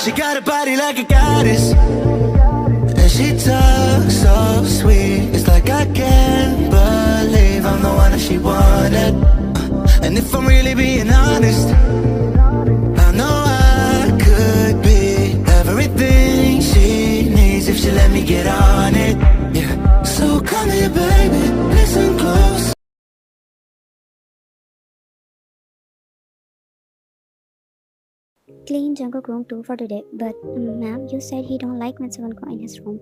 She got a body like a goddess, and she talks so sweet. It's like I can't believe I'm the one that she wanted. And if I'm really being honest, I know I could be everything she needs if she let me get on it. Yeah. So come here, baby, listen close. Clean Jungkook room too for today, but ma'am, you said he don't like when someone go in his room.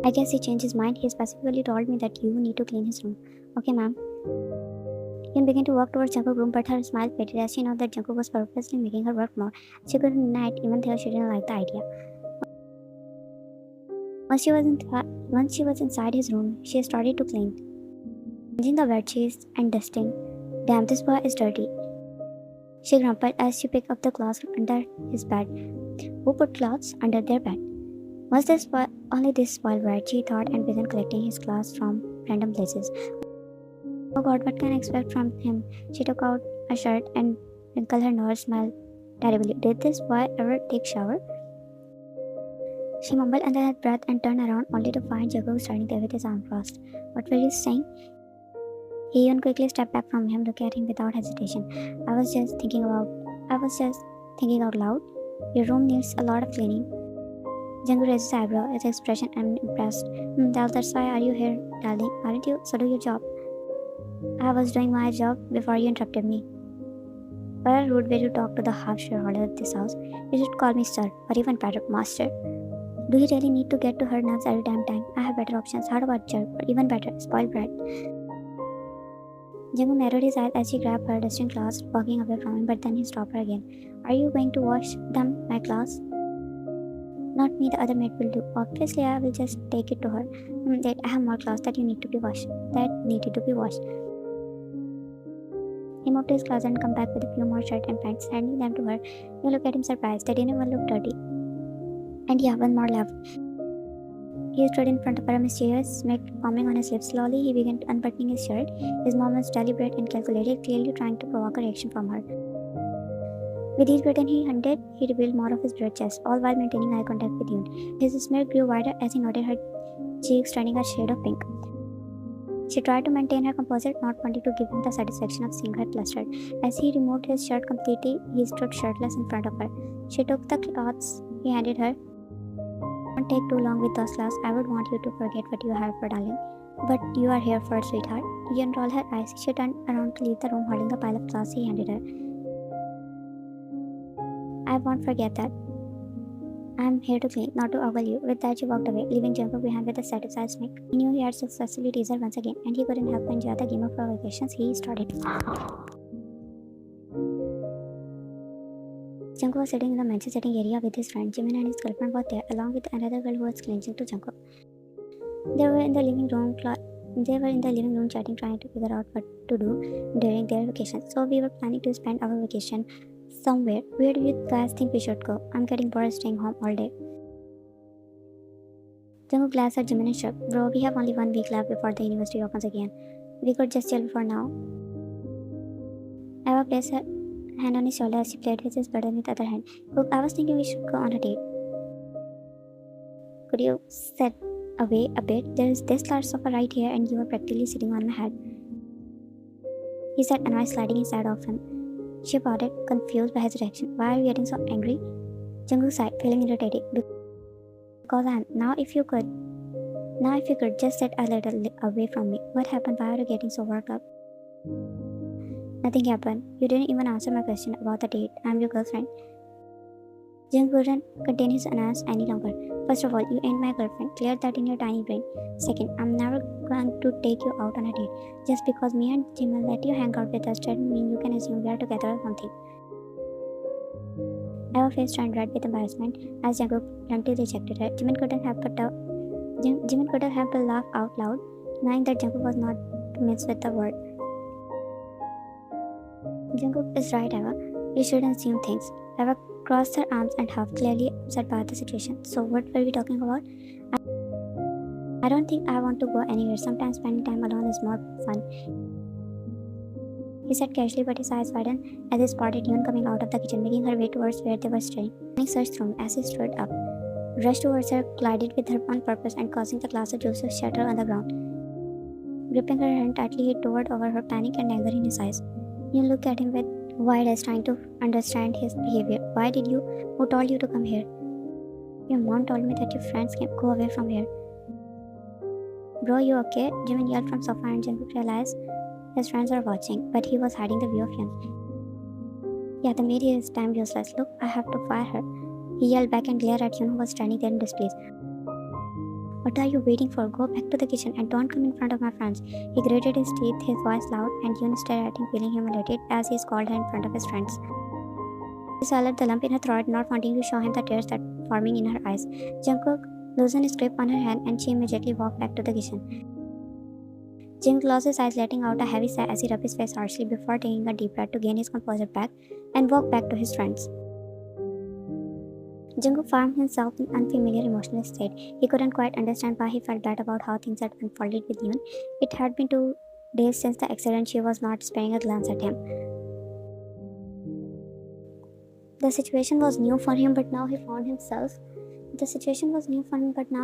I guess he changed his mind. He specifically told me that you need to clean his room. Okay, ma'am. Yun began to walk towards Jungkook's room, but her smile faded as she knew that Jungkook was purposely making her work more. She couldn't deny it, even though she didn't like the idea. Once she was inside his room, she started to clean, changing the bed sheets and dusting. Damn, this boy is dirty. She grumbled as she picked up the clothes under his bed. Who put clothes under their bed? Was this only this spoiled brat, she thought, and began collecting his clothes from random places. Oh God, what can I expect from him? She took out a shirt and wrinkled her nose, smiled terribly. Did this boy ever take shower? She mumbled under her breath and turned around only to find Jungkook standing there with his arms crossed. What were you saying? He quickly stepped back from him, looking at him without hesitation. I was just thinking out loud. Your room needs a lot of cleaning. Jungkook raised his eyebrow, his expression unimpressed. That's why are you here, darling? Aren't you? So do your job. I was doing my job before you interrupted me. What a rude way to talk to the half-shareholder of this house. You should call me sir, or even better, master. Do you really need to get to her nerves every damn time? I have better options. How about jerk, or even better, spoiled brat? Jungkook narrowed his eyes as she grabbed her dusting clothes, walking away from him, but then he stopped her again. Are you going to wash them, my clothes? Not me, the other maid will do. Obviously, I will just take it to her. That I have more clothes that needed to be washed. He moved to his closet and come back with a few more shirts and pants, handing them to her. You look at him surprised. They didn't even look dirty. And yeah, one more left. He stood in front of her, a mysterious smirk forming on his lips. Slowly, he began unbuttoning his shirt. His mom was deliberate and calculated, clearly trying to provoke a reaction from her. With each button he undid, he revealed more of his broad chest, all while maintaining eye contact with Yoon. His smirk grew wider as he noted her cheeks turning a shade of pink. She tried to maintain her composure, not wanting to give him the satisfaction of seeing her flustered. As he removed his shirt completely, he stood shirtless in front of her. She took the clothes he handed her. Don't take too long with those clothes. I would want you to forget what you have for, darling. But you are here for, sweetheart. Yoon rolled her eyes. She turned around to leave the room, holding the pile of clothes he handed her. I won't forget that. I'm here to clean, not to ogle you. With that, she walked away, leaving Jungkook behind with a satisfied smirk. He knew he had successfully teased her once again, and he couldn't help but enjoy the game of provocations he started. Jungkook was sitting in the men's sitting area with his friend Jimin, and his girlfriend was there, along with another girl who was clinging to Jungkook. They were in the living room chatting, trying to figure out what to do during their vacation. So we were planning to spend our vacation somewhere. Where do you guys think we should go? I'm getting bored staying home all day. Jungkook glanced at Jimin and shook. Bro, we have only 1 week left before the university opens again. We could just chill for now. Eva placed her hand on his shoulder as she played with his button with the other hand. Look, I was thinking we should go on a date. Could you sit away a bit? There is this large sofa right here and you are practically sitting on my head. He said, annoyed, sliding inside of him. She nodded, confused by his reaction. Why are you getting so angry? Jungkook sighed, feeling irritated. Because I am. Now if you could just sit a little away from me. What happened? Why are you getting so worked up? Nothing happened. You didn't even answer my question about the date. I'm your girlfriend. Jungkook couldn't contain his annoyance any longer. First of all, you ain't my girlfriend. Clear that in your tiny brain. Second, I'm never going to take you out on a date. Just because me and Jimin let you hang out with us doesn't mean you can assume we are together or something. Eva's face turned red with embarrassment as Jungkook bluntly rejected her. Jimin couldn't help but laugh out loud, knowing that Jungkook was not to mix with the word. Jungkook is right, Eva. You shouldn't assume things. Eva crossed her arms and huffed, clearly upset by the situation. So what were we talking about? I don't think I want to go anywhere. Sometimes spending time alone is more fun. He said casually, but his eyes widened as he spotted Yoon coming out of the kitchen, making her way towards where they were staring. Panic surged through him as he stood up, rushed towards her, collided with her on purpose, and causing the glass of juice to shatter on the ground. Gripping her hand tightly, he towered over her, panic and anger in his eyes. Yoon looked at him with wide eyes, trying to understand his behavior. Why did you? Who told you to come here? Your mom told me that your friends can go away from here. Bro, you okay? Jimin yelled from sofa, and Jungkook realized his friends were watching, but he was hiding the view of Yoon. Yeah, the maid is damn useless. Look, I have to fire her. He yelled back and glared at Yoon, who was standing there in disbelief. What are you waiting for? Go back to the kitchen and don't come in front of my friends. He gritted his teeth, his voice loud, and Yoon stared at him, feeling humiliated as he scolded her in front of his friends. She swallowed the lump in her throat, not wanting to show him the tears that forming in her eyes. Jungkook loosened his grip on her hand, and she immediately walked back to the kitchen. Jin closed his eyes, letting out a heavy sigh as he rubbed his face harshly before taking a deep breath to gain his composure back and walk back to his friends. Jungkook found himself in an unfamiliar emotional state. He couldn't quite understand why he felt bad about how things had unfolded with Yoon. It had been 2 days since the accident. She was not sparing a glance at him. The situation was new for him, but now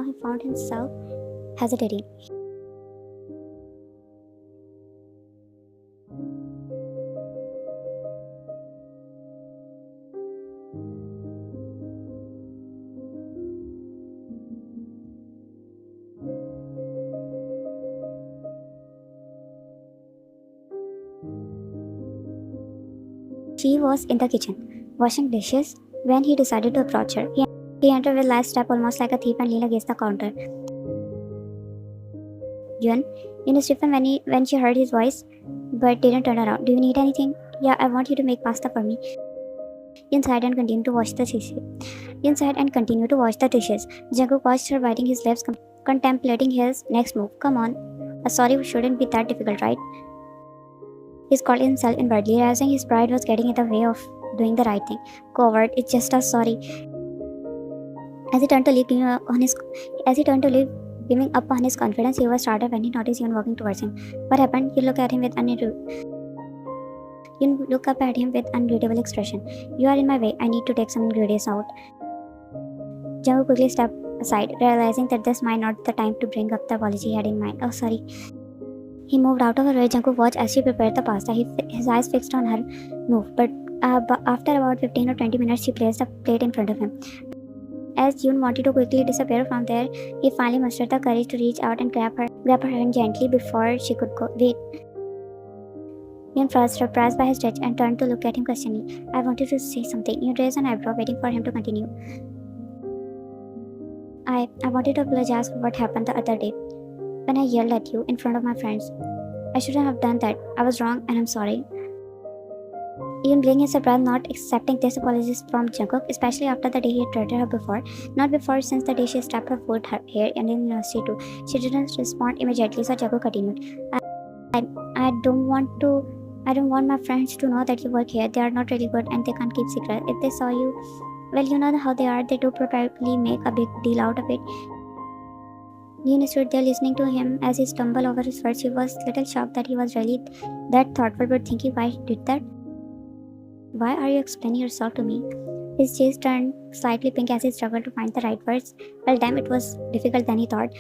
he found himself hesitating. She was in the kitchen, washing dishes, when he decided to approach her. He entered with light step, almost like a thief, and leaned against the counter. Yoon stiffened when she heard his voice, but didn't turn around. Do you need anything? Yeah, I want you to make pasta for me. Yoon sighed and continued to wash the dishes. Jungkook watched her, biting his lips, contemplating his next move. Come on, a sorry shouldn't be that difficult, right? He scolded himself inwardly, realizing his pride was getting in the way of doing the right thing. Coward, it's just a sorry. As he turned to leave, giving up on his confidence, he was startled when he noticed Yoon walking towards him. What happened? Yoon looked up at him with unreadable expression. You are in my way. I need to take some ingredients out. Jungkook quickly stepped aside, realizing that this might not be the time to bring up the apology he had in mind. Oh, sorry. He moved out of her way. Jungkook watched as she prepared the pasta, his eyes fixed on her move. But after about 15 or 20 minutes, she placed a plate in front of him. As Yoon wanted to quickly disappear from there, he finally mustered the courage to reach out and grab her hand gently before she could go. Wait. Yoon frowned, surprised by his touch, and turned to look at him questioningly. I wanted to say something. Yoon raised an eyebrow, waiting for him to continue. I wanted to apologize for what happened the other day, when I yelled at you in front of my friends. I shouldn't have done that. I was wrong and I'm sorry. Yoon blinked in surprise, not accepting this apology from Jungkook, especially after the day he had treated her before. Not before, since the day she strapped her foot, her hair, and in university too. She didn't respond immediately, so Jungkook continued. I don't want my friends to know that you work here. They are not really good and they can't keep secrets. If they saw you, well, you know how they are. They do probably make a big deal out of it. Yoon stood there listening to him as he stumbled over his words. He was a little shocked that he was really that thoughtful, but thinking why he did that. Why are you explaining yourself to me? His face turned slightly pink as he struggled to find the right words. Well, damn, it was difficult than he thought.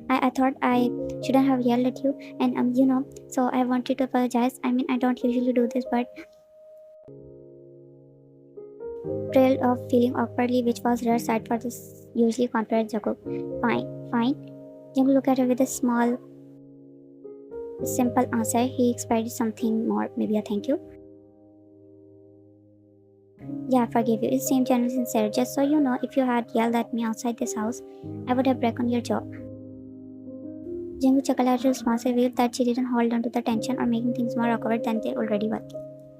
I thought I shouldn't have yelled at you, and so I wanted to apologize. I mean, I don't usually do this, but trailed off, feeling awkwardly, which was a rare sight for this usually confident Jungkook. Fine. Jungkook looked at her with a small, simple answer. He expected something more, maybe a thank you. Yeah, I forgive you. It seemed genuinely sincere. Just so you know, if you had yelled at me outside this house, I would have broken your jaw. Jungkook chuckled at her response, revealed that she didn't hold on to the tension or making things more awkward than they already were.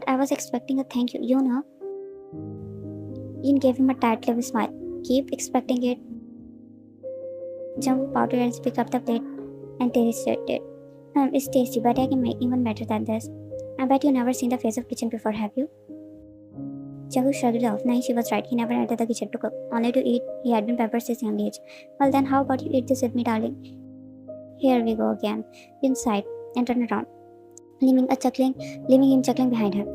I was expecting a thank you, Yoon gave him a tight little smile. Keep expecting it. Jungkook pouted and picked up the plate and tasted it. It's tasty, but I can make even better than this. I bet you've never seen the face of kitchen before, have you? Jungkook shrugged it off, knowing she was right. He never entered the kitchen to cook, only to eat. He had been pampered since young age. Well then, how about you eat this with me, darling? Here we go again. Yoon sighed and turned around. leaving him chuckling behind her.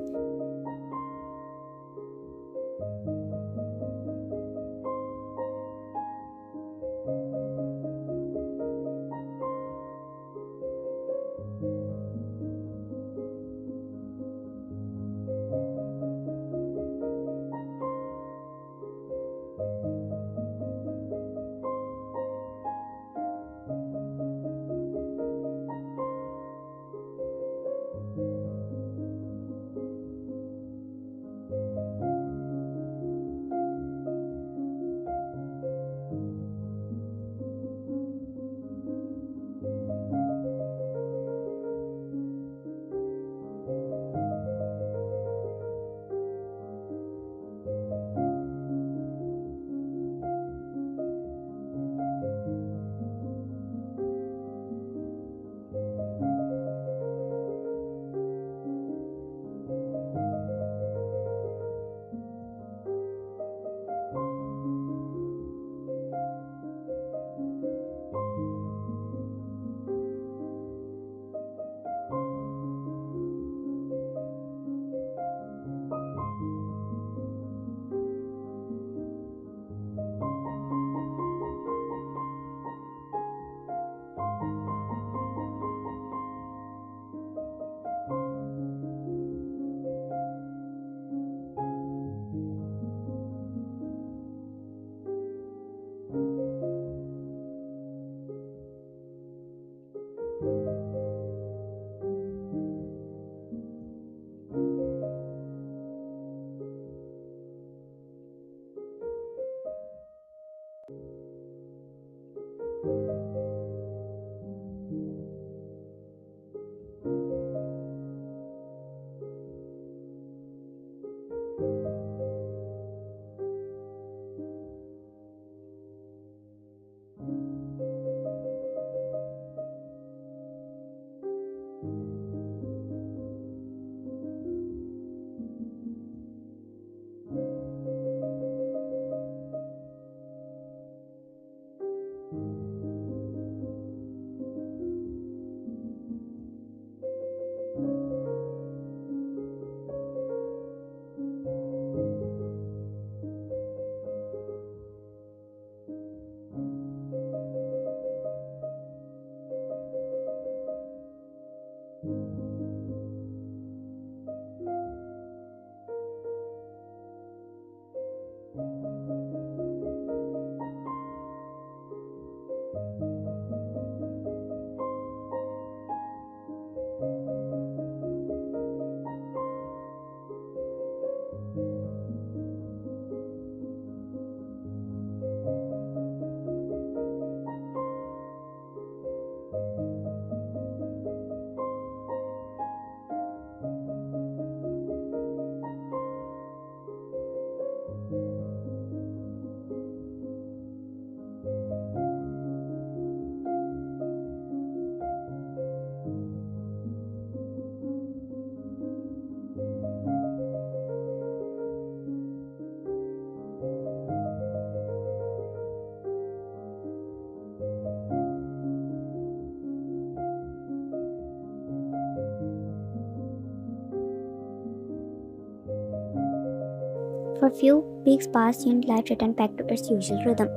For a few weeks past, life returned back to its usual rhythm.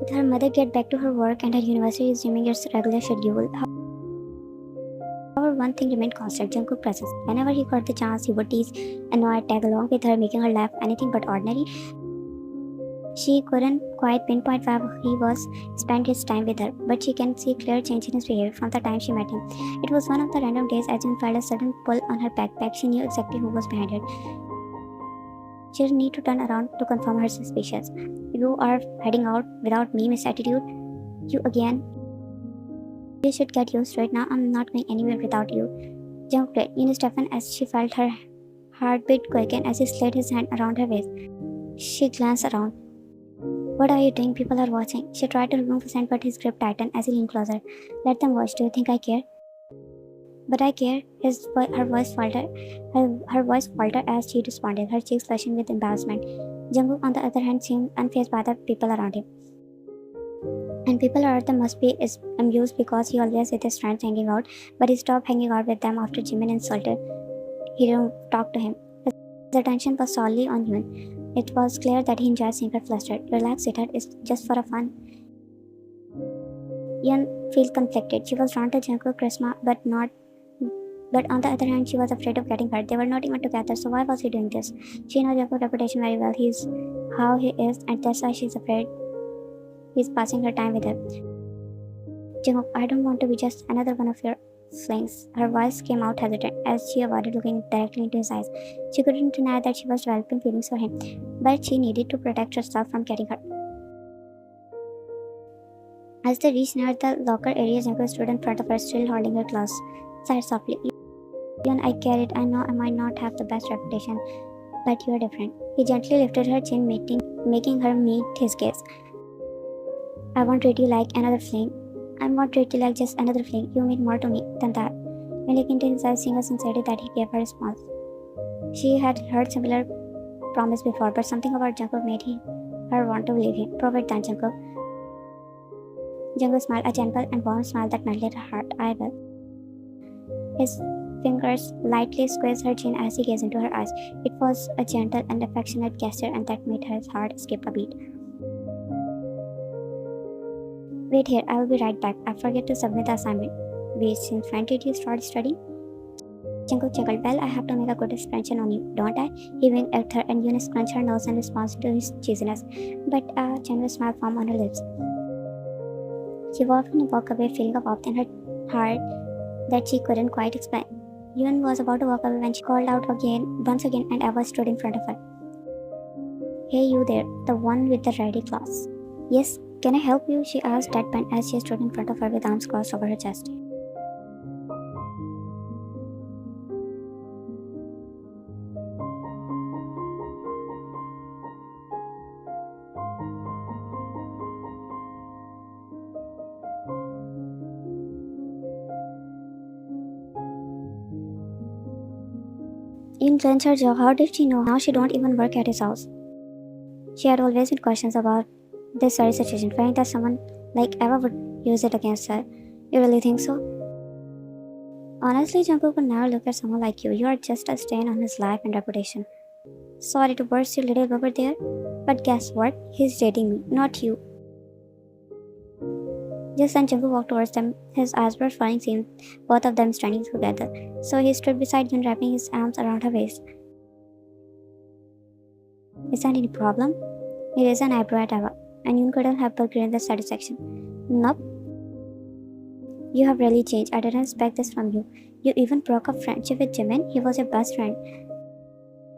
With her mother get back to her work and her university resuming its regular schedule, however, one thing remained constant: Jungkook's presence. Whenever he got the chance, he would tease, annoy, tag along with her, making her laugh anything but ordinary. She couldn't quite pinpoint where he was spent his time with her, but she can see clear change in his behavior from the time she met him. It was one of the random days as Jung felt a sudden pull on her backpack. She knew exactly who was behind her. She didn't need to turn around to confirm her suspicions. You are heading out without me, Miss Attitude. You again. You should get used to it now. I'm not going anywhere without you. Jung cried, Stefan, as she felt her heartbeat quicken as he slid his hand around her waist. She glanced around. What are you doing? People are watching. She tried to remove his hand, but his grip tightened as he leaned closer. Let them watch. Do you think I care? But I care. Her voice faltered. Her voice faltered as she responded, her cheeks flushing with embarrassment. Jungkook, on the other hand, seemed unfazed by the people around him. And people around them must be amused because he always with his friends hanging out, but he stopped hanging out with them after Jimin insulted. He didn't talk to him. His attention was solely on Yun. It was clear that he enjoyed seeing her flustered. Relax, sweetheart, it's just for a fun. Yun felt conflicted. She was drawn to Jungkook charisma, but on the other hand, she was afraid of getting hurt. They were not even together, so why was he doing this? She knows Jungkook's reputation very well. He's how he is, and that's why she's afraid he's passing her time with her. Jungkook, I don't want to be just another one of your flings. Her voice came out hesitant as she avoided looking directly into his eyes. She couldn't deny that she was developing feelings for him, but she needed to protect herself from getting hurt. As they reached near the locker area, Jungkook stood in front of her, still holding her close. Sighed softly. Yun, I get it. I know I might not have the best reputation, but you are different. He gently lifted her chin, making her meet his gaze. I won't treat you like another fling. I won't treat you like just another fling. You mean more to me than that. When looked into his eyes, seeing a sincerity that he gave her response. She had heard similar promise before, but something about Jungkook made her want to believe him. Prove it then, Jungkook. Jungkook smiled, a gentle and warm smile that melted her heart. I will. His fingers lightly squeezed her chin as he gazed into her eyes. It was a gentle and affectionate gesture, and that made her heart skip a beat. Wait here, I will be right back. I forget to submit the assignment. Wait, since when did you start studying? Jungkook chuckled. Well, I have to make a good impression on you, don't I? He winked at her, and Eunice clenched her nose in response to his cheesiness, but a generous smile formed on her lips. She walked away, feeling a warmth in her heart that she couldn't quite explain. Yun was about to walk away when she called out once again, and Eva stood in front of her. Hey, you there, the one with the ready class. Yes, can I help you? She asked deadpan as she stood in front of her with arms crossed over her chest. Yun clenched her jaw. How did she know? Now she don't even work at his house. She had always been questions about this very situation, fearing that someone like Eva would use it against her. You really think so? Honestly, Jungkook would never look at someone like you. You are just a stain on his life and reputation. Sorry to burst your little bubble there, but guess what? He's dating me, not you. Just then Jungkook walked towards them. His eyes were falling, seeing both of them standing together. So he stood beside Yun, wrapping his arms around her waist. Is that any problem? He raised an eyebrow at Eva, and Yun couldn't help but grin with satisfaction. Nope. You have really changed. I didn't expect this from you. You even broke up friendship with Jimin. He was your best friend.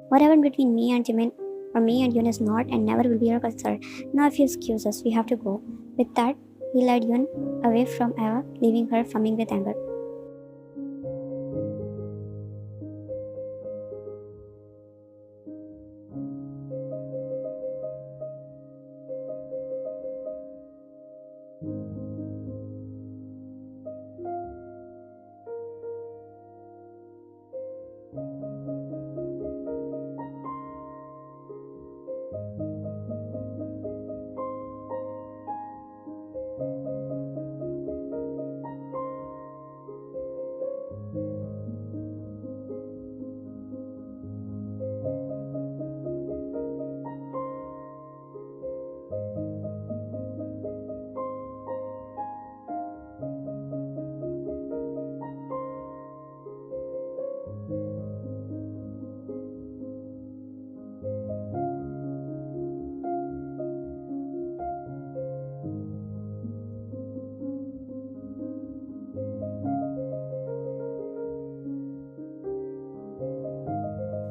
What happened between me and Jimin, or me and Yun, is not and never will be your concern. Now if you excuse us, we have to go. With that, he led Yun away from Eva, leaving her foaming with anger.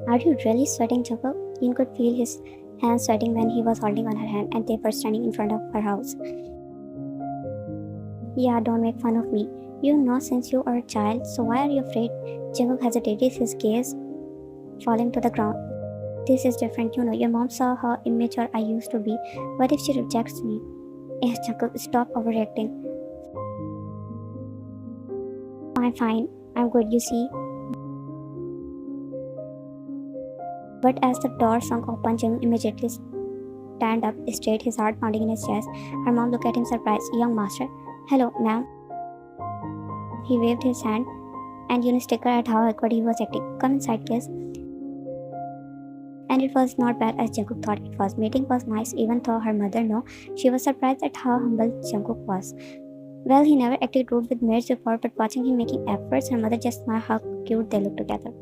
Are you really sweating, Jungkook? Yun could feel his hands sweating when he was holding on her hand, and they were standing in front of her house. Yeah, don't make fun of me. You know since you are a child, so why are you afraid? Jungkook hesitated, his gaze falling to the ground. This is different, you know. Your mom saw how immature I used to be. What if she rejects me? Yes, Jungkook, stop overreacting. Fine. I'm good, you see. But as the door swung open, Jung immediately stand up straight, his heart pounding in his chest. Her mom looked at him surprised. Young master. Hello, ma'am. He waved his hand and Eunice stickered at how awkward he was acting. Come inside, please. And it was not bad as Jungkook thought it was. Meeting was nice even though her mother knew. She was surprised at how humble Jungkook was. Well, he never acted rude with maids before, but watching him making efforts, her mother just smiled how cute they looked together.